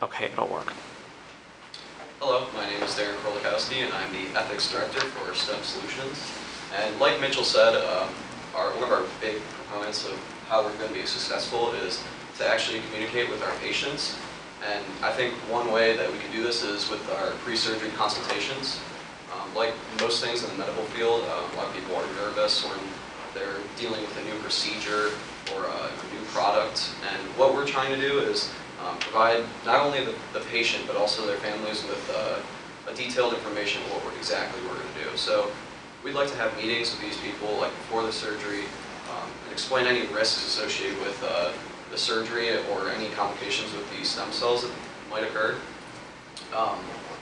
Okay, it'll work. Hello, my name is Darren Krolikowski, and I'm the Ethics Director for STEM Solutions. And like Mitchell said, one of our big proponents of how we're going to be successful is to actually communicate with our patients. And I think one way that we can do this is with our pre-surgery consultations. Like most things in the medical field, a lot of people are nervous when they're dealing with a new procedure or a new product. And what we're trying to do is provide not only the patient but also their families with a detailed information of what exactly we're going to do. So we'd like to have meetings with these people like before the surgery and explain any risks associated with the surgery or any complications with the stem cells that might occur.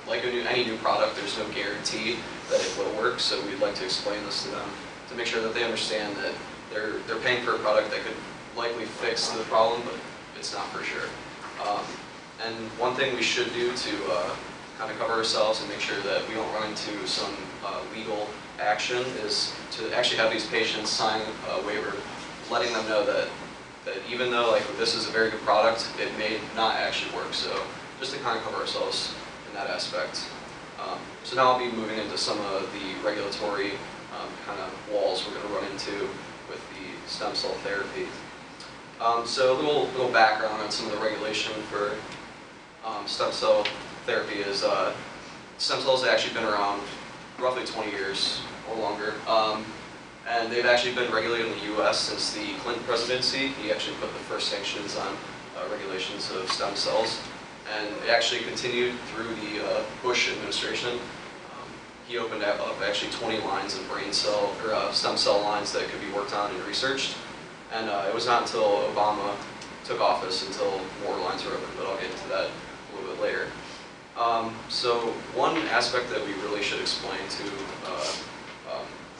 Like any new product, there's no guarantee that it will work, so we'd like to explain this to them to make sure that they understand that they're paying for a product that could likely fix the problem, but it's not for sure. And one thing we should do to kind of cover ourselves and make sure that we don't run into some legal action is to actually have these patients sign a waiver letting them know that even though like this is a very good product, it may not actually work. So just to kind of cover ourselves in that aspect. So now I'll be moving into some of the regulatory kind of walls we're going to run into with the stem cell therapy. So a little background on some of the regulation for stem cell therapy is stem cells have actually been around roughly 20 years or longer. And they've actually been regulated in the U.S. since the Clinton presidency. He actually put the first sanctions on regulations of stem cells. And it actually continued through the Bush administration. He opened up actually 20 lines of brain cell or stem cell lines that could be worked on and researched. And it was not until Obama took office until more lines were open, but I'll get into that a little bit later. So one aspect that we really should explain to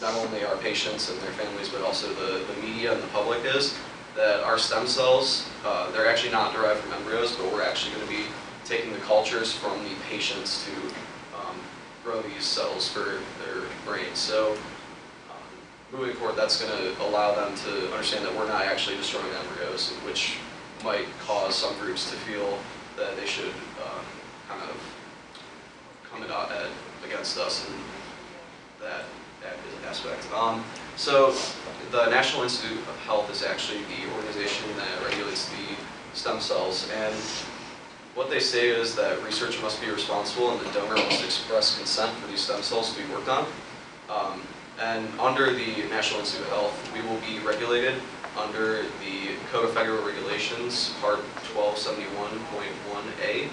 not only our patients and their families, but also the media and the public is that our stem cells, they're actually not derived from embryos, but we're actually going to be taking the cultures from the patients to grow these cells for their brains. So moving forward, that's going to allow them to understand that we're not actually destroying embryos, which might cause some groups to feel that they should kind of come out against us in that aspect. So the National Institute of Health is actually the organization that regulates the stem cells, and what they say is that research must be responsible and the donor must express consent for these stem cells to be worked on. And under the National Institute of Health, we will be regulated under the Code of Federal Regulations, Part 1271.1a.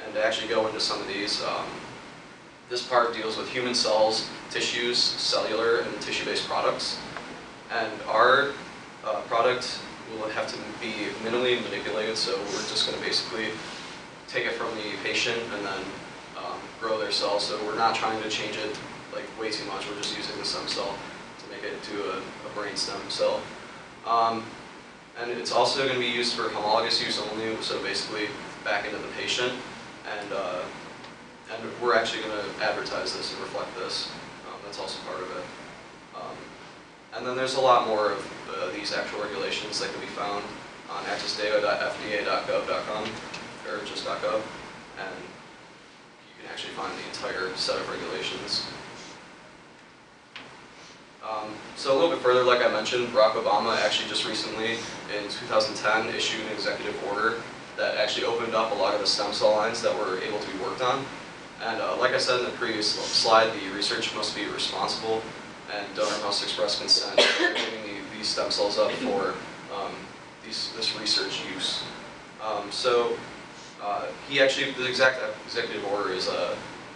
And to actually go into some of these, this part deals with human cells, tissues, cellular, and tissue-based products. And our product will have to be minimally manipulated, so we're just going to basically take it from the patient and then grow their cells. So we're not trying to change it like way too much. We're just using the stem cell to make it into a brain stem cell. And it's also going to be used for homologous use only, so basically back into the patient. And we're actually going to advertise this and reflect this. That's also part of it. And then there's a lot more of these actual regulations that can be found on accessdata.fda.gov.com or just .gov, and you can actually find the entire set of regulations. So a little bit further, like I mentioned, Barack Obama actually just recently, in 2010, issued an executive order that actually opened up a lot of the stem cell lines that were able to be worked on. And like I said in the previous slide, the research must be responsible and donor must express consent for giving these stem cells up for this research use. He actually, the exact executive order is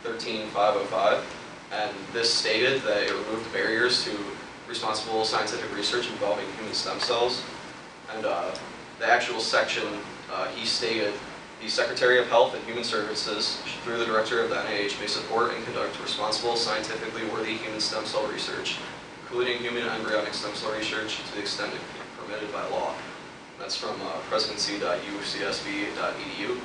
13505, and this stated that it removed barriers to responsible scientific research involving human stem cells. And the actual section, he stated, the Secretary of Health and Human Services, through the Director of the NIH, may support and conduct responsible, scientifically worthy human stem cell research, including human embryonic stem cell research to the extent permitted by law. That's from presidency.ucsb.edu.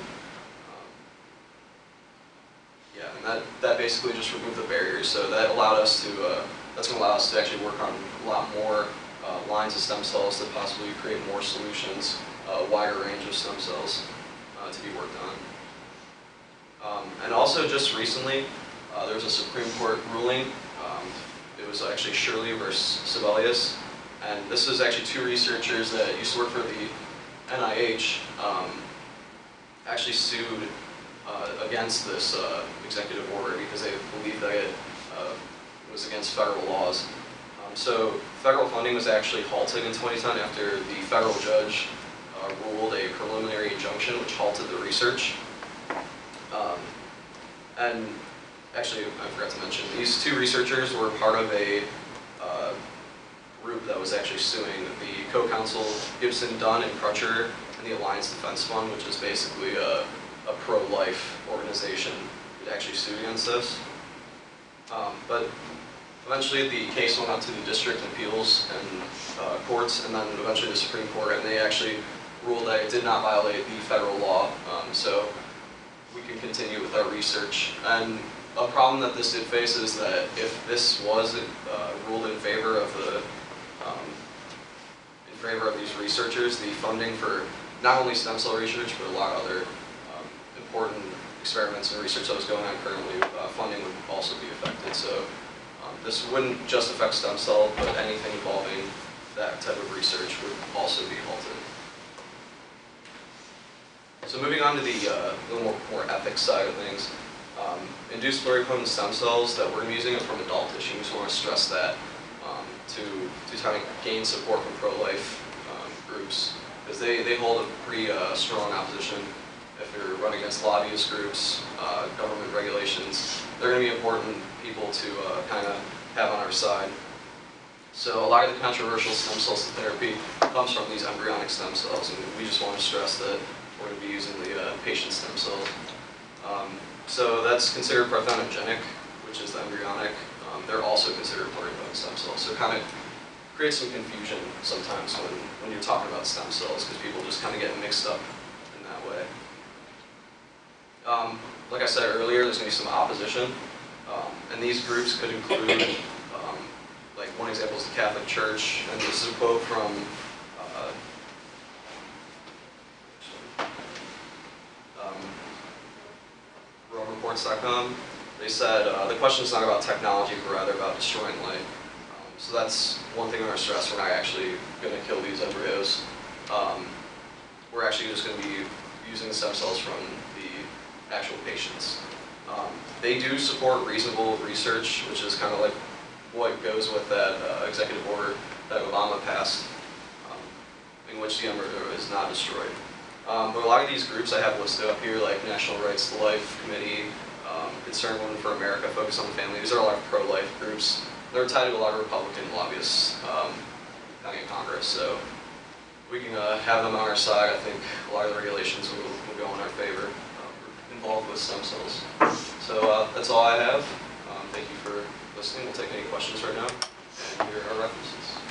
Yeah, and that basically just removed the barriers. So that allowed us to, that's going to allow us to actually work on a lot more lines of stem cells to possibly create more solutions, a wider range of stem cells to be worked on. And also just recently, there was a Supreme Court ruling. It was actually Shirley versus Sebelius. And this is actually two researchers that used to work for the NIH actually sued against this executive order because they believed that it was against federal laws. So federal funding was actually halted in 2010 after the federal judge ruled a preliminary injunction which halted the research. And actually, I forgot to mention, these two researchers were part of a group that was actually suing the co-counsel Gibson, Dunn, and Crutcher and the Alliance Defense Fund, which is basically a pro-life organization that actually sued against this. But eventually the case went out to the district appeals and courts, and then eventually the Supreme Court, and they actually ruled that it did not violate the federal law. So we can continue with our research. And a problem that this did face is that if this was ruled in favor of these researchers, the funding for not only stem cell research but a lot of other important experiments and research that was going on currently, funding would also be affected. So this wouldn't just affect stem cell, but anything involving that type of research would also be halted. So moving on to the little more ethics side of things, induced pluripotent stem cells that we're using it from adult tissue. We just want to stress that to kind of gain support from pro-life groups, because they hold a pretty strong opposition. If you're running against lobbyist groups, government regulations, they're going to be important people to kind of have on our side. So a lot of the controversial stem cell therapy comes from these embryonic stem cells, and we just want to stress that we're going to be using the patient stem cells. So that's considered parthenogenic, which is the embryonic. They're also considered pluripotent stem cells. So it kind of creates some confusion sometimes when you're talking about stem cells, because people just kind of get mixed up in that way. Like I said earlier, there's going to be some opposition, and these groups could include, like one example is the Catholic Church, and this is a quote from RomeReports.com. They said, the question is not about technology, but rather about destroying life. So that's one thing I want to stress. We're not actually going to kill these embryos. We're actually just going to be using stem cells from the actual patients. They do support reasonable research, which is kind of like what goes with that executive order that Obama passed, in which the embryo is not destroyed. But a lot of these groups I have listed up here, like National Rights to Life Committee, Concerned Women for America, Focus on the Family, these are a lot of pro-life groups. They're tied to a lot of Republican lobbyists in Congress, so we can have them on our side. I think a lot of the regulations will go in our favor involved with stem cells. So that's all I have. Thank you for listening. We'll take any questions right now, and here are our references.